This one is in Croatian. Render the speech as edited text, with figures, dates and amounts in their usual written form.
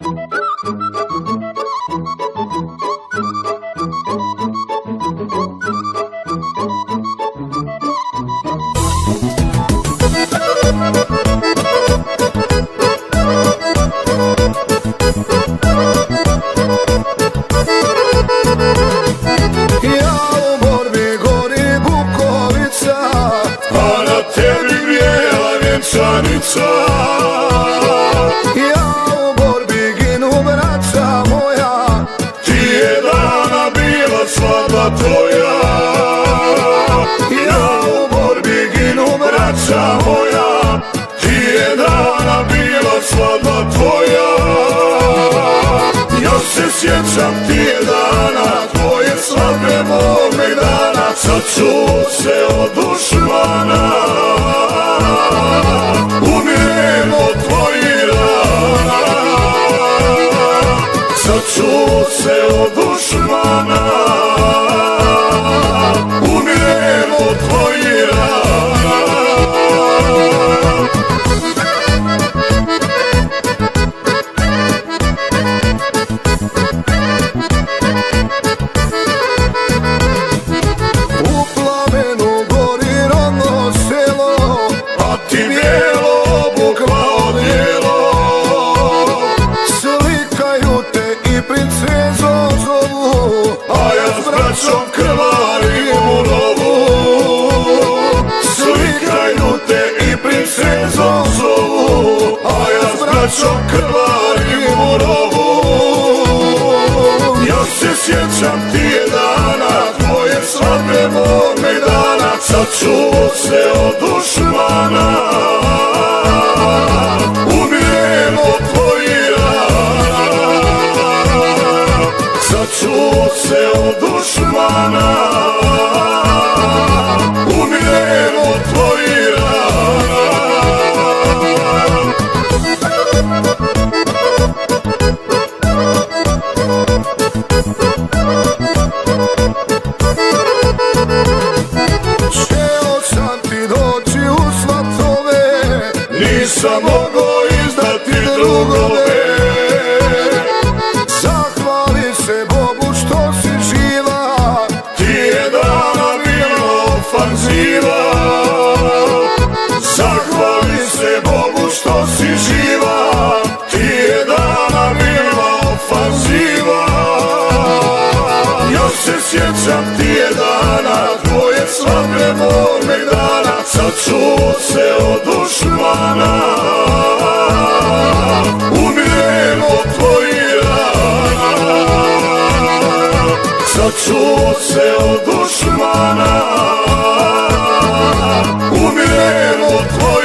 Ja u borbi ginu, braća moja, ti je dana bila svadba tvoja. Ja u borbi ginu, braća moja, ti je dana bila svadba tvoja. Još se sjećam ti je dana, tvoje svadbe mome dana. Sad ću se od dušmana, umirem od tvojih rana. Sad ću se od dušmana, umirem od tvojih rana. U plamenu gori rodno selo, a ti bijelo obukla odijelo. Slikaju te i princezo zovu, a ja s braćom krvarim u rovu. Slikaju te i princezo zovu, a ja s braćom krvarim u rovu. Još se sjećam ti je dana, tvoje svadbe mome dana. Sad ću se od dušmana, umirem od tvojih rana. Sad ću se od dušmana, umirem od tvojih rana. Htio sam ti doći u svatove, nisam mogao izdati drugove. Zahvali se Bogu što si živa, ti je dana bila ofanziva. Zahvali se Bogu što si živa, ti je dana bila ofanziva. Još se sjećam ti je dana, tvoje svadbe mome dana. Sad ću se od dušmana, umirem od tvojih rana. Sad ću se od dušmana, umirem od tvojih rana.